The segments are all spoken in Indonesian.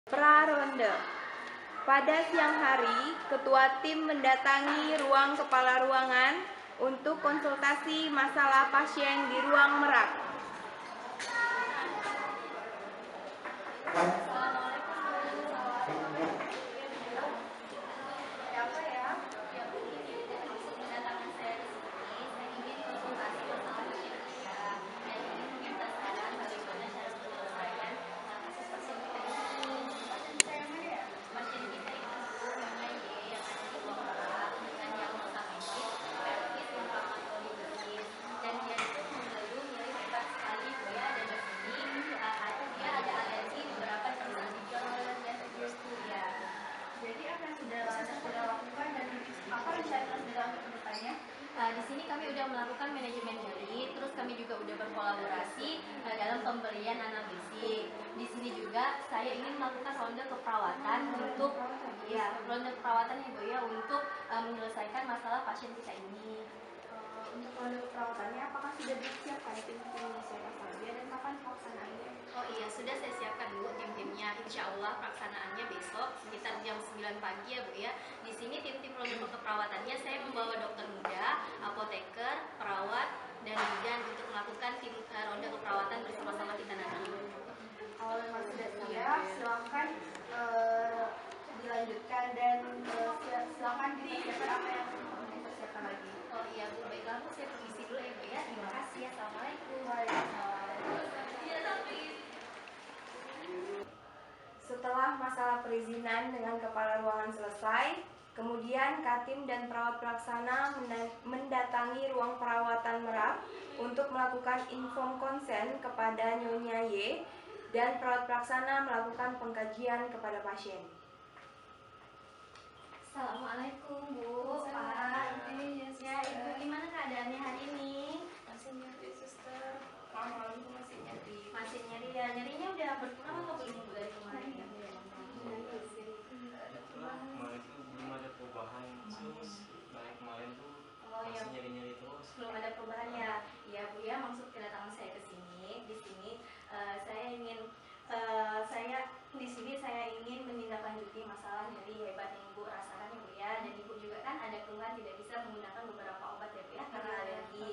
Praronde. Pada siang hari, ketua tim mendatangi ruang kepala ruangan untuk konsultasi masalah pasien di ruang merak. Di sini kami sudah melakukan manajemen nyeri, terus kami juga sudah berkolaborasi dalam pemberian analitik. Di sini juga saya ingin melakukan ronde keperawatan untuk ronde keperawatan Ibu ya untuk menyelesaikan masalah pasien kita ini. Untuk ronde perawatannya, apakah sudah disiapkan tim-timnya siapa saja dan kapan pelaksanaannya? Oh iya, sudah saya siapkan Bu tim-timnya. Insya Allah pelaksanaannya besok sekitar jam 9 pagi ya Bu ya. Di sini tim-tim ronde keperawatannya saya membawa dokter muda, apoteker, perawat, dan bidan untuk melakukan tim ronde keperawatan bersama-sama kita nanti. Kalau memang sudah siap, silakan dilanjutkan dan silakan disiapkan apa yang dipersiapkan lagi. Oh iya Bu, baiklah Bu, saya permisi dulu ya Bu ya. Terima kasih. Assalamualaikum. Setelah masalah perizinan dengan kepala ruangan selesai, kemudian Katim dan perawat pelaksana mendatangi ruang perawatan Merak untuk melakukan inform konsen kepada Nyonya Y, dan perawat pelaksana melakukan pengkajian kepada pasien. Assalamualaikum Bu, Pak. Ya Ibu, gimana keadaannya hari ini? Masih nyeri, suster. Malam-malam itu masih nyeri. Masih nyeri ya? Nyerinya udah berkurang atau belum Bu dari kemarin ya? Kemarin itu belum ada perubahan terus, kayak kemarin tuh masih nyeri-nyeri terus. Belum ada perubahan ya? Ya Bu ya, maksud kedatangan saya ke sini, di sini saya ingin menindaklanjuti masalah nyeri hebat yang Ibu rasakan ya Bu ya, dan Ibu juga kan ada keluhan tidak bisa menggunakan beberapa obat ya Bu ya karena alergi.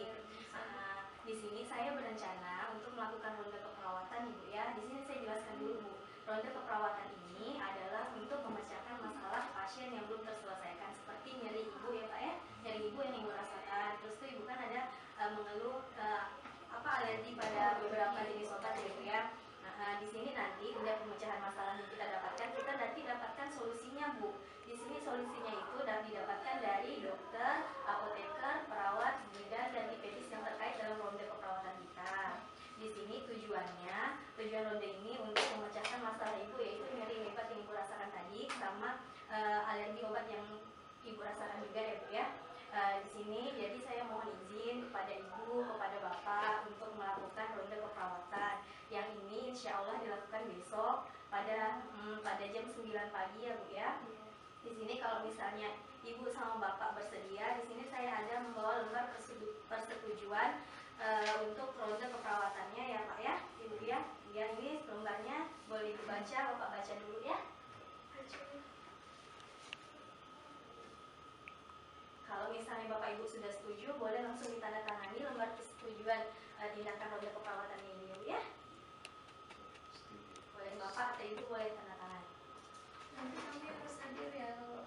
Di sini saya berencana untuk melakukan ronde keperawatan Ibu ya. Di sini saya jelaskan dulu Bu. Ronde keperawatan ini adalah untuk memecahkan masalah pasien yang belum terselesaikan seperti nyeri Ibu ya Pak ya. Nyeri Ibu yang Ibu rasakan. Terus tuh Ibu kan ada mengeluh alergi pada beberapa jenis obat ya Bu ya. Di sini nanti udah pemecahan masalah yang kita dapatkan, kita nanti dapatkan solusinya Bu. Di sini solusinya itu didapatkan dari dokter, apoteker, perawat, bidan, dan IPDis yang terkait dalam ronde keperawatan kita. Di sini tujuan ronde ini untuk memecahkan masalah Ibu, yaitu nyeri hebat yang Ibu rasakan tadi sama alergi obat yang Ibu rasakan juga ya Bu ya. Di sini jadi saya mohon izin kepada Ibu, kepada Bapak untuk melakukan ronde keperawatan yang ini insya Allah dilakukan besok pada jam 9 pagi ya Bu ya. Di sini kalau misalnya Ibu sama Bapak bersedia, di sini saya ada membawa lembar persetujuan untuk ronde keperawatannya ya Pak ya, Ibu ya. Ya ini lembarnya boleh dibaca, Bapak baca dulu ya. Kalau misalnya Bapak Ibu sudah setuju, boleh langsung ditandatangani lembar persetujuan tindakan ronde keperawatannya ini ya Bu ya. Boleh Bapak atau Ibu boleh tanda tangan. Nanti kami harus hadir ya kalau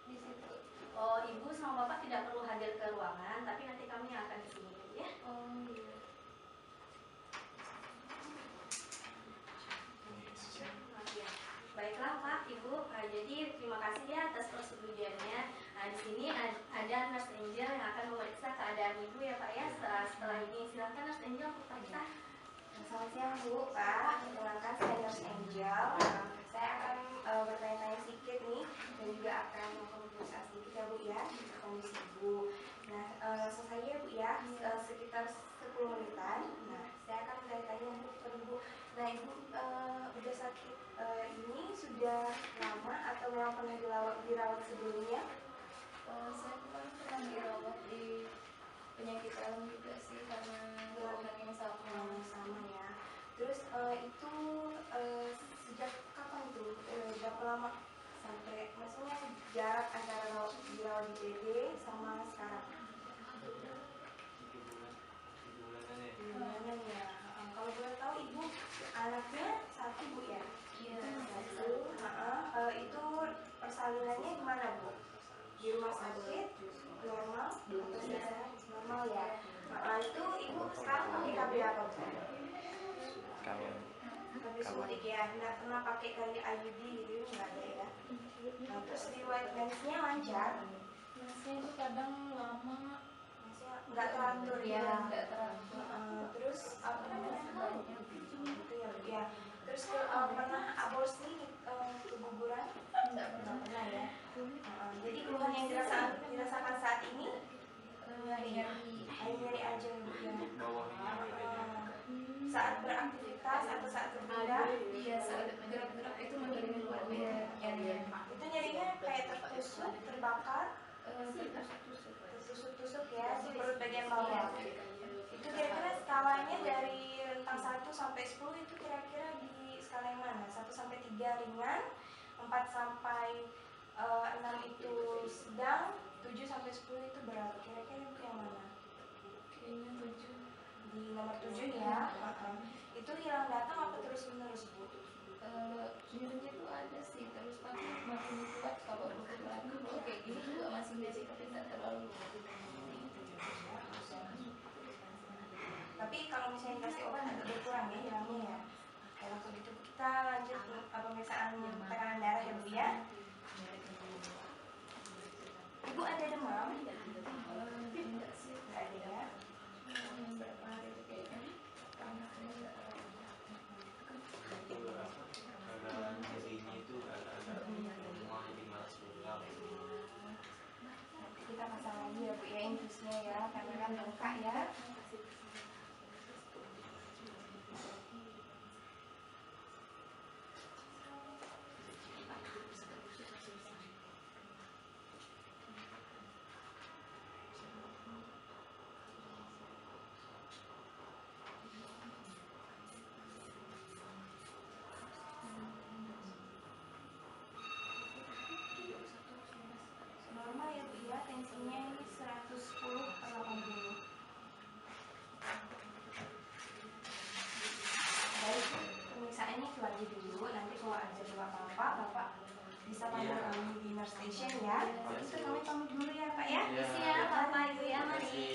di situ. Oh, Ibu sama Bapak tidak perlu hadir ke ruangan, tapi nanti kami akan di sini ya. Oh iya. Baiklah Pak, Ibu. Jadi terima kasih ya atas persetujuannya. Di sini ada Nurse Angel yang akan memeriksa keadaan Ibu ya Pak ya. Setelah ini silakan Nurse Angel untuk periksa. Selamat siang Bu, Pak. Perkenalkan saya Nurse Angel. Saya akan bertanya-tanya sedikit nih dan juga akan mengkonfirmasi sedikit ya Bu ya kondisi Ibu. Nah, langsung saja ya Bu ya, sekitar 10 menitan. Nah, saya akan bertanya-tanya Bu ke Ibu. Nah, Ibu udah sakit ini sudah lama atau memang pernah dirawat sebelumnya? Saya pernah dirawat di penyakit dalam juga sih karena golongan yang sama. Sama ya. Terus itu sejak kapan tuh lama sampai maksudnya jarak antara dirawat di PD sama sekarang? 3 bulanan ya. Kalau boleh tahu ibu anaknya satu bu ya? Iya. Satu. Itu persalinannya gimana bu? Di rumah sakit normal atau biasa normal ya? Itu ibu sekarang pakai KB apa bu? KB suntik ya, nggak pernah pakai kali IUD gitu nggak ada ya? Nah, terus riwayat mensnya lancar? Masih itu kadang lama, Maksudnya nggak teratur ya ya? nggak teratur. Terus apa namanya? Itu ya. Terus pernah aborsi keguguran? Nggak pernah. Nggak pernah ya. Jadi keluhan yang dirasakan saat ini nyari aja bu ya. Saat beraktivitas atau saat berpindah? Iya, saat gerak-gerak itu makin keluar nyari. Itu nyarinya kayak tertusuk, terbakar, tertusuk-tusuk ya di perut bagian bawah. Itu kira-kira skalanya dari rentang 1 sampai 10 itu kira-kira di skala yang mana? 1 sampai 3 ringan, 4 sampai 6 itu sedang, 7 sampai 10 itu berat. Kira-kira itu yang mana? Kayaknya 7. Di nomor 7 ya. Itu hilang datang apa terus-menerus bu? Nyerinya tuh ada sih, terus tapi makin kuat kalau dokter lagi kayak gini juga masih nyeri tapi tidak terlalu. Tapi kalau misalnya dikasih obat agak berkurang ya hilangnya ya. Kalau begitu kita lanjut pemeriksaan tekanan darah ya bu ya. Ibu ada demam? Enggak sih, Nggak ada ya. berapa hari itu kayaknya panasnya nggak ada. Agak nyerinya itu agak lemah, jadi malas pulang. Nanti kita pasang lagi ya bu ya infusnya ya, karena kan bengkak ya. Normal ya bu ya, tensinya ini 110/80. Baik, pemeriksaannya itu aja dulu. Nanti kalau ada apa-apa, bapak bisa panggil kami di nurse station ya. Kalau gitu kami pamit dulu ya pak ya. Siap, Bapak Ibu ya, mari.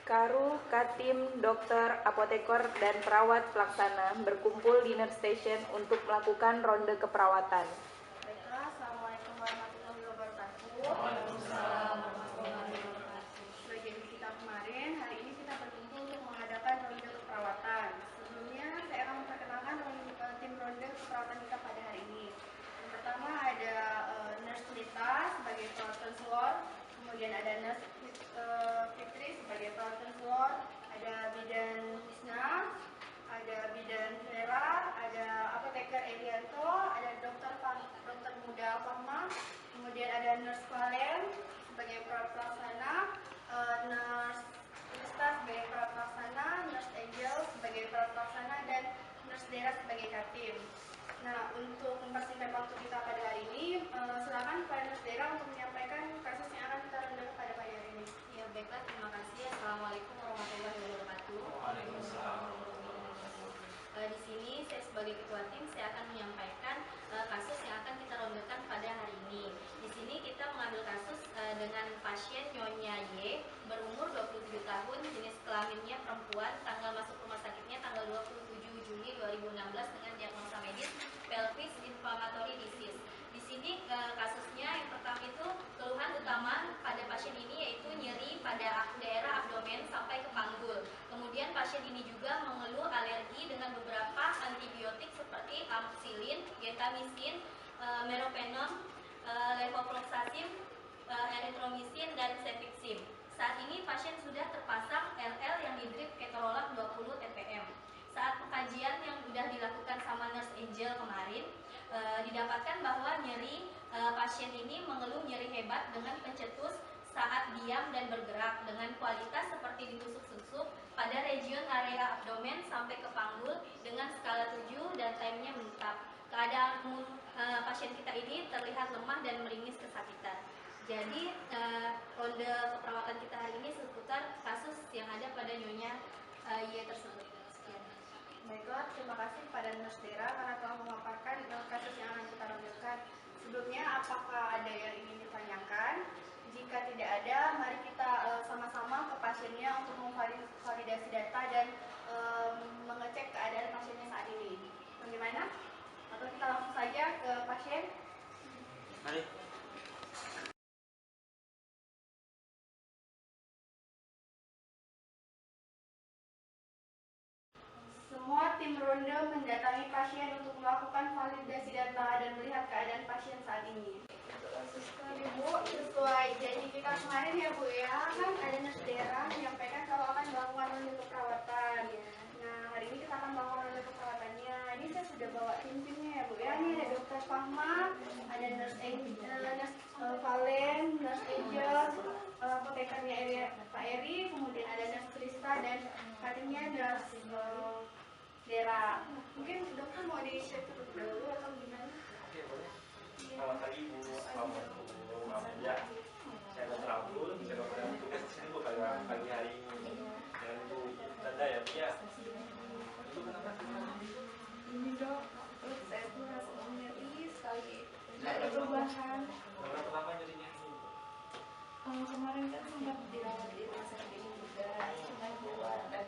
Karu, Katim, dokter, apoteker, dan perawat pelaksana berkumpul di nurse station untuk melakukan ronde keperawatan. Baiklah, Assalamualaikum warahmatullahi wabarakatuh. Waalaikumsalam warahmatullahi wabarakatuh. Sebagai kita kemarin, hari ini kita berkumpul untuk mengadakan ronde keperawatan. Sebelumnya, saya akan memperkenalkan tim ronde keperawatan kita pada hari ini. Yang pertama ada nurse Lita sebagai perawat konselor, kemudian ada nurse Fitri sebagai perawat konselor, ada bidan Hisna, ada bidan Vera, ada apoteker Elianto, ada dokter muda Fahma, kemudian ada nurse Valen sebagai perawat pelaksana, nurse Krista sebagai perawat pelaksana, nurse Angel sebagai perawat pelaksana, dan nurse Dera sebagai katim. Nah, untuk mempersingkat waktu kita pada hari ini, silakan kepada nurse Dera untuk menyampaikan kasus yang akan kita ronde pada pagi hari ini. Ya, baiklah, terima kasih. Assalamualaikum warahmatullahi wabarakatuh. Waalaikumsalam. Di sini saya sebagai ketua tim saya akan menyampaikan kasus yang akan kita rondekan pada hari ini. Di sini kita mengambil kasus dengan pasien Nyonya Y berumur 27 tahun, jenis kelaminnya perempuan, tanggal masuk rumah sakitnya tanggal 27 Juli 2016 dengan diagnosa medis pelvis inflammatory disease. Di sini kasusnya yang pertama itu keluhan utama pada pasien ini yaitu nyeri pada daerah abdomen sampai ke panggul. Kemudian pasien ini juga mengeluh alergi dengan beberapa antibiotik seperti amoxicillin, gentamicin, meropenem, levofloxacin, erythromycin, dan cefixim. Saat ini pasien sudah terpasang LL yang di-drip ketorolac 20 ppm. Saat pengkajian yang sudah dilakukan sama nurse Angel kemarin, didapatkan bahwa nyeri pasien ini mengeluh nyeri hebat dengan pencetus saat diam dan bergerak dengan kualitas seperti ditusuk-tusuk pada region area abdomen sampai ke panggul dengan skala 7 dan timenya menetap. Keadaan pasien kita ini terlihat lemah dan meringis kesakitan. Jadi ronde keperawatan kita hari ini seputar kasus yang ada pada Nyonya Y tersebut. Sekian. Baiklah, terima kasih kepada Nurse Dera karena telah memaparkan kasus yang akan kita rondekan. Sebelumnya, apakah ada yang ingin ditanyakan? Jika tidak ada, mari kita sama-sama ke pasiennya untuk memvalidasi data dan mengecek keadaan pasiennya saat ini. Bagaimana? Atau kita langsung saja ke pasien? Mari. Semua tim ronde mendatangi pasien untuk melakukan validasi data dan melihat keadaan pasien saat ini. Ibu, sesuai janji kita kemarin ya Bu ya, kan ada Nurse Dera menyampaikan kalau akan melakukan ronde keperawatan. Nah, hari ini kita akan melakukan ronde keperawatannya. Ini saya sudah bawa tim-timnya ya Bu ya. Ini ada Dokter Fahma, ada Nurse Valen, Nurse Angel, apotekernya Pak Eri, kemudian ada Nurse Krista dan kadernya Nurse Dera. Mungkin dokter mau di-share dulu atau gimana? Oke, boleh. Selamat pagi Bu. Assalamualaikum. Ya, saya Dr. Abdul, saya dokter yang bertugas di sini Bu pada pagi hari ini. Dan Bu Tanda ya Bu ya. Ibu kenapa? Ini dok, perut saya tuh rasanya nyeri sekali. Nggak ada perubahan. Berapa lama jadinya? Kemarin kan sempat dirawat di rumah sakit ini juga, cuma keluar dan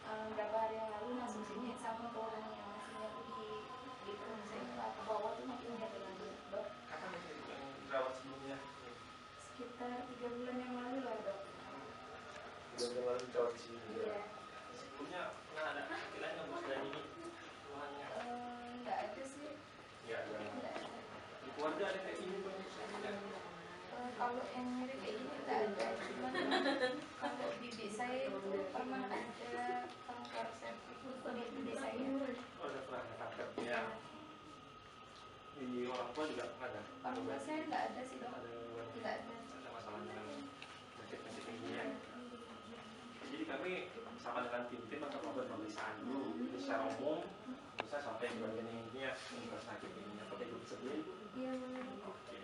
beberapa hari yang lalu masuk sini sama keluarnya masih nyeri di perut saya nggak ke bawah tuh makin nyeri lagi dok. Kapan itu dirawat sebelumnya? Sekitar 3 bulan yang lalu lah dok. 3 bulan lalu dirawat di sini. Iya. Sebelumnya pernah ada sakit lain nggak Bu selain ini? Keluhannya? Nggak ada sih. Nggak ada. Nggak ada. Di keluarga ada kayak gini Bu? Kalau yang nyeri kayak gini nggak ada, cuman kalau bibi saya itu pernah ada kanker cervix di bibi saya. Oh, ada pernah ada kanker ya. Di orang tua juga ada. Orang tua saya nggak ada sih dok. Tidak ada. Ada masalah dengan penyakit ini ya. Jadi kami sama dengan tim atau melakukan pemeriksaan dulu. Jadi secara umum bisa sampai ke bagian intinya sakit ini. Apakah itu sendiri? Iya boleh. Oke.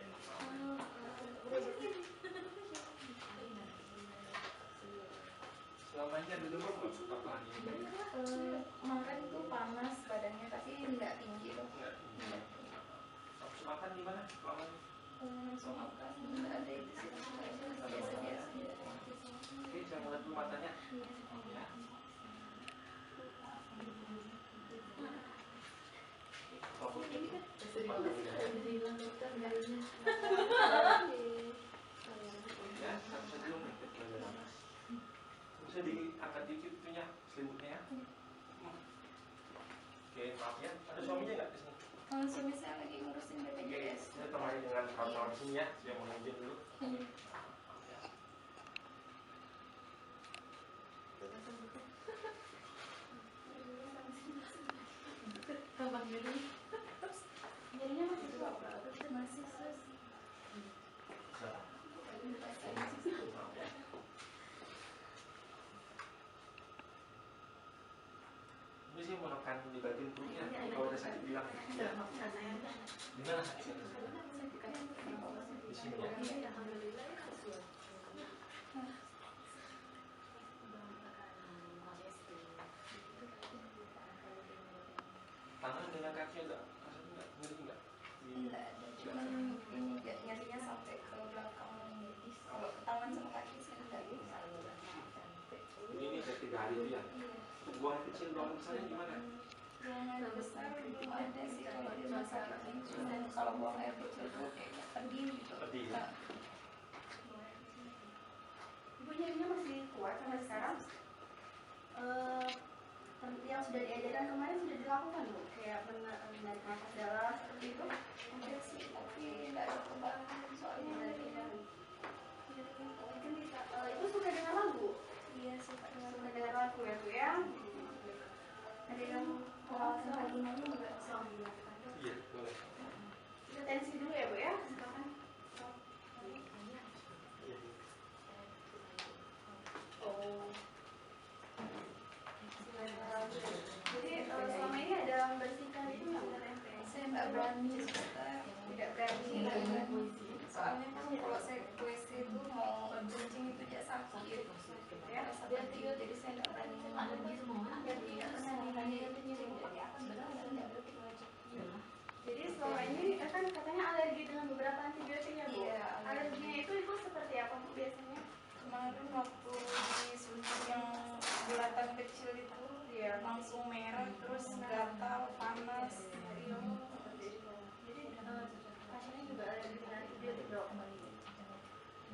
Selamanya dulu apa ini? Kemarin tuh panas badannya tapi nggak tinggi dok. Enggak. Nafsu makan gimana? Selama ini? Langsung makan nggak ada itu sih. Biasa-biasa. Oke, saya mulai dulu matanya. Ya. Ya, sampai dulu nih. Bisa diangkat dikit itunya, selimutnya ya. Oke, maaf ya. Ada suaminya nggak di sini? Suami saya lagi ngurusin BPJS. Saya temani dengan kawan-kawan di sini ya. Saya mau izin dulu. Jadinya masih kuat masih sus. Ini sih mau nekan di bagian perutnya. Kalau ada sakit bilang. Ya. Di mana sakitnya? Di sini ya. Tangan dengan kaki ada rasanya nggak nyeri nggak? Enggak ada, cuman ini nyerinya sampai ke belakang betis. Kalau tangan sama kaki saya nggak bisa. Ini dari 3 hari itu ya. Buang kecil, buang besarnya gimana? Buang air besar belum ada sih kalau di rumah sakit ini. Dan kalau buang air kecil tuh kayaknya pedih gitu. Pedih ya? Ibu nyerinya masih kuat sampai sekarang? Yang sudah diajarkan kemarin sudah dilakukan Bu? Kayak menarik nafas dalam seperti itu? Ada sih, tapi nggak ada perubahan soalnya dari Mungkin bisa, Ibu suka dengar lagu? iya suka Suka dengar lagu ya Bu ya? Ada yang kalau lagi malu nggak Iya, boleh. kita tensi dulu ya Bu ya? Silakan. Iya. waktu disuntik yang bulatan kecil itu ya langsung merah, terus gatal, panas. Jadi pasiennya juga alergi dengan antibiotik, Dok.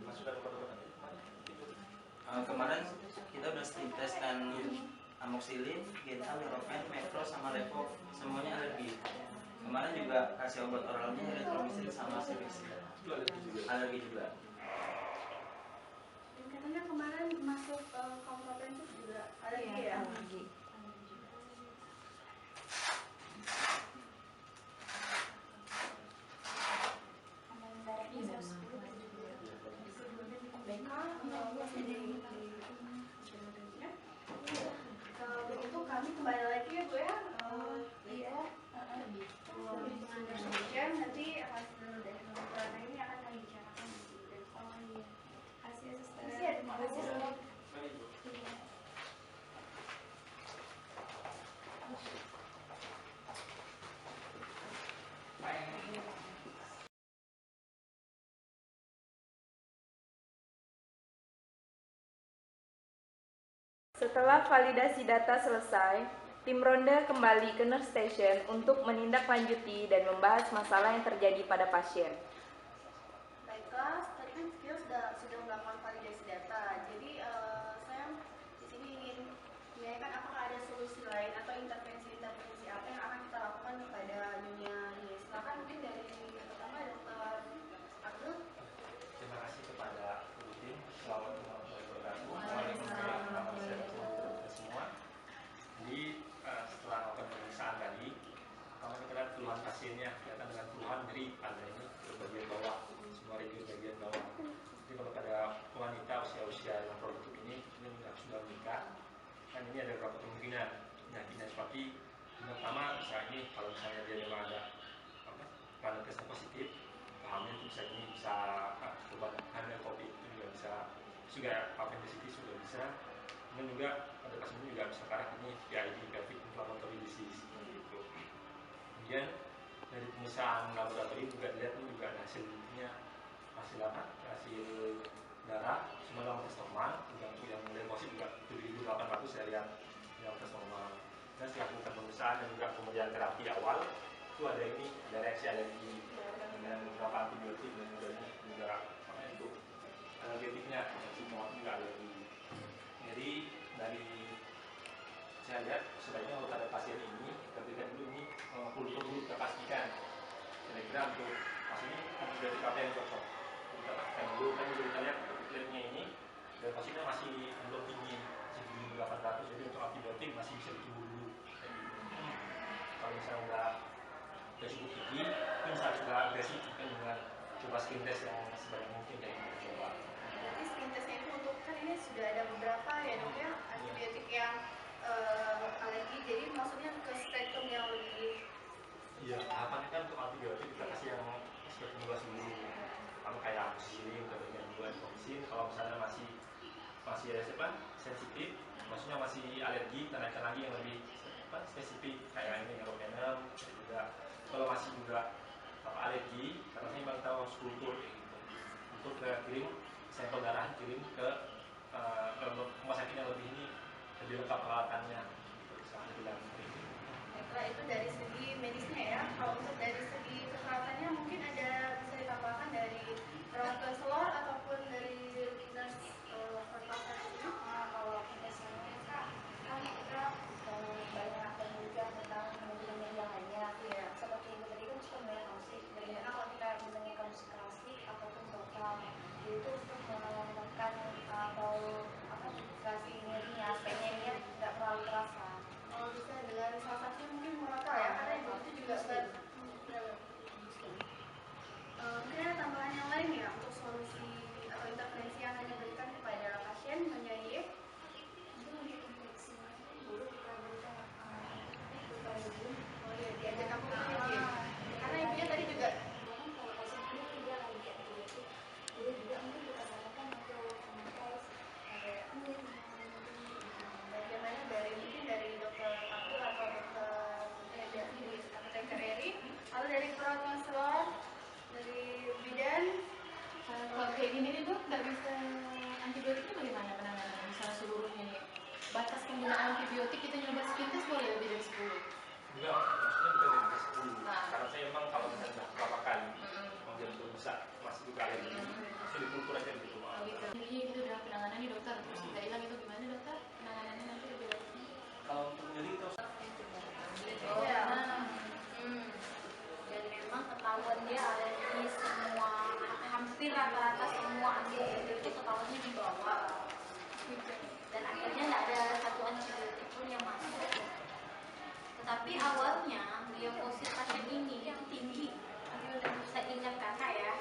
Masukan obat-obatan Kemarin kita udah sleep test dan amoxicillin, gental, meropen, mepro, sama levo semuanya alergi. Kemarin juga kasih obat oralnya erythromycin sama cefixia. Alergi juga. Dan katanya kemarin masuk komprehensif juga alergi ya? Kalau begitu kami kembali lagi ya Bu ya. Nanti hasil dari laporan ini akan kami bicarakan di sini. Hasil suster. Terima kasih Dok. Setelah validasi data selesai, tim ronde kembali ke nurse station untuk menindaklanjuti dan membahas masalah yang terjadi pada pasien. Baiklah, tadi kan kita sudah melakukan validasi data. Jadi saya di sini ingin menanyakan apakah ada solusi lain atau intervensi apa yang akan kita lakukan kepada Nyonya Ye. Silakan mungkin dari yang pertama Dr. Abdul. Terima kasih kepada tim. Selamat warahmatullahi wabarakatuh. Nama saya semua. Jadi setelah melakukan pemeriksaan tadi, pertama kita lihat keluhan pasiennya, kelihatan dengan keluhan nyeri pada ini ke bagian bawah, semua region bagian bawah. Jadi kalau pada wanita usia yang produktif ini sudah menikah, kan ini ada beberapa kemungkinan penyakitnya seperti yang pertama misalnya ini kalau misalnya dia memang ada pada tesnya positif, hamil itu bisa obat hamil COVID itu juga bisa, juga appendicitis juga bisa. Kemudian juga pada kasus ini juga bisa karena ini PID, pelvic inflammatory disease seperti itu. Kemudian dari pemeriksaan laboratorium juga dilihat ini juga ada hasilnya, hasil darah semua dalam tes normal. Juga untuk yang leukosit juga 7.800 saya lihat dalam tes normal. Dan setelah melakukan pemeriksaan dan juga kemudian terapi awal itu ada ini, ada reaksi alergi dengan beberapa antibiotik dan juga apa itu alergetiknya semua juga alergi. Jadi dari saya lihat sebaiknya untuk pada pasien ini kita berikan dulu ini kultur dulu kita pastikan kira-kira untuk pasien ini antibiotik apa yang cocok, kita pastikan dulu. Kan juga kita lihat plateletnya ini dan pasiennya masih belum tinggi, masih 7.800, jadi untuk antibiotik masih bisa ditunggu dulu. Kalau misalnya udah cukup tinggi, itu bisa juga agresif kan dengan coba skin test yang sebanyak mungkin kayak kita coba. Berarti skin testnya itu untuk kan ini sudah ada beberapa ya Dok ya antibiotik yang alergi, jadi maksudnya ke spektrum yang lebih. Iya, harapannya kan untuk antibiotik kita kasih yang spektrum luas dulu. Kalau kayak amoxicillin, kemudian juga erythromycin, kalau misalnya masih sensitif, maksudnya masih alergi, kita naikkan lagi yang lebih spesifik kayak ini meropenem juga. Kalau masih juga alergi, karena saya memang tahu harus kultur gitu. Untuk kirim sampel darah, kirim ke rumah sakit yang lebih lengkap peralatannya. Baiklah, itu dari segi medisnya ya. Kalau untuk dari segi kesehatannya mungkin ada bisa ditambahkan dari perawat konselor ataupun dari nurse pernapasan ini. Kalau biasanya kan kita banyak penelitian tentang manajemen yang banyak ya. Seperti itu tadi kan suka banyak musik. Bagaimana kalau kita menggunakan musik klasik ataupun vokal, itu untuk menekan atau kasih nyerinya, aspeknya dia tidak terlalu terasa. Kalau bisa dengan salah satunya mungkin murakal ya, karena itu juga mungkin ada tambahan yang lain ya untuk solusi penggunaan antibiotik kita nyoba skin test boleh lebih dari 10? Enggak, maksudnya bukan dari tes dulu. Nah. Karena saya emang kalau misalnya udah berapa kali, mau jadi belum bisa masih juga kali ini, masih dikultur aja gitu. Oh gitu. Intinya gitu udah penanganan nih dokter, terus tidak hilang itu gimana dokter? Penanganannya nanti lebih lanjut. Kalau untuk nyeri itu Iya. Dan memang ketahuan dia ada di semua, hampir rata-rata semua antibiotik itu ketahuannya di bawah. Dan akhirnya nggak ada satu antibiotik pun yang masuk. Tetapi awalnya leukosit pasien ini yang tinggi, saya ingat kakak ya,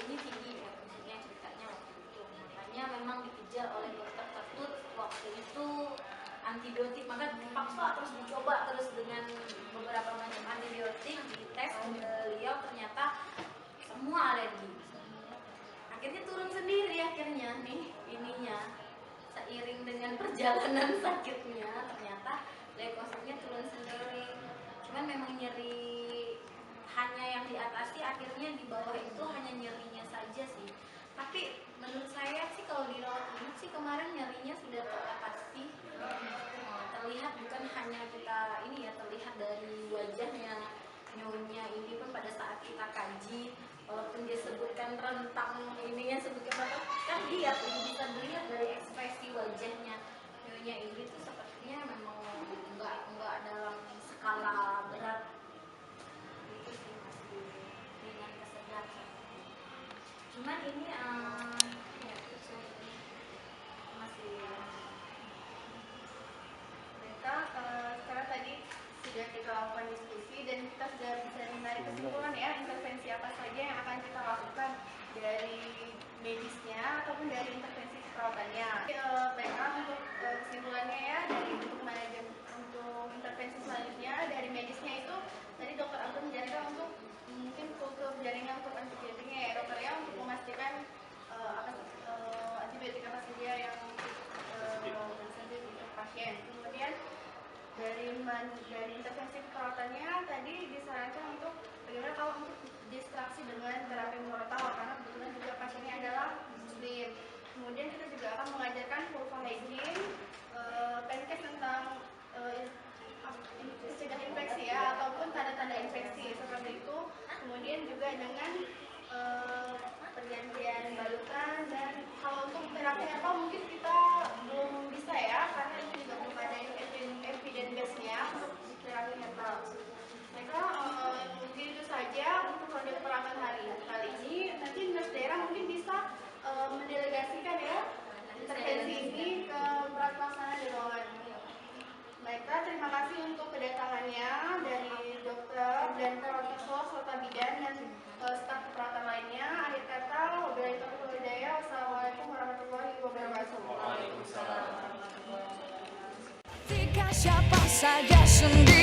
ini tinggi leukositnya ceritanya waktu itu. Makanya memang dikejar oleh dokter Ketut waktu itu antibiotik, maka dipaksa terus dicoba terus dengan beberapa macam antibiotik, dites beliau ternyata semua alergi. Akhirnya turun sendiri akhirnya nih ininya, seiring dengan perjalanan sakitnya ternyata leukositnya turun sendiri. Cuman memang nyeri hanya yang diatasi, akhirnya di bawah itu hanya nyerinya saja sih. Tapi menurut saya sih kalau dirawat inap sih kemarin nyerinya sudah teratasi. Terlihat bukan hanya kita ini ya, terlihat dari wajahnya nyonya ini pun pada saat kita kaji, walaupun dia sebutkan rentang ininya sebutkan apa, kan lihat bisa dilihat dari ekspresi wajahnya nyonya ini tuh sepertinya memang enggak dalam skala berat. Itu sih masih dengan kesedatan. Cuman ini ya, masih Mereka sekarang tadi sudah kita lakukan diskusi dan kita sudah bisa menarik kesimpulan ya, intervensi apa saja yang akan kita lakukan dari medisnya ataupun dari intervensi perawatannya. Baiklah untuk kesimpulannya ya, dari untuk manajemen untuk intervensi selanjutnya dari medisnya itu tadi dokter Agus menjelaskan untuk mungkin kultur jaringan untuk antibiotiknya ya dokter ya, untuk memastikan antibiotik apa saja yang sensitif untuk pasien. Kemudian dari intervensi perawatannya tadi disarankan untuk bagaimana kalau untuk distraksi dengan terapi murotal karena kebetulan juga pasiennya adalah muslim. Kemudian kita juga akan mengajarkan vulva hygiene, penkes tentang mencegah infeksi ya ataupun tanda-tanda infeksi seperti itu. Kemudian juga dengan perjanjian balutan, dan kalau untuk terapi herbal mungkin kita belum bisa ya karena itu juga belum ada evidence base-nya untuk terapi herbal. Maka mungkin itu saja untuk ronde keterangan hari ini. Nanti dinas daerah mungkin bisa mendelegasikan ya intervensi ini ke peran pelaksana di ruangan. Baiklah, terima kasih untuk kedatangannya dari dokter dan profesor serta bidan dan staf keperawatan lainnya. Akhir kata, wabillahi taufiq wal hidayah. Wassalamualaikum warahmatullahi wabarakatuh. Waalaikumsalam. Siapa saja sendiri.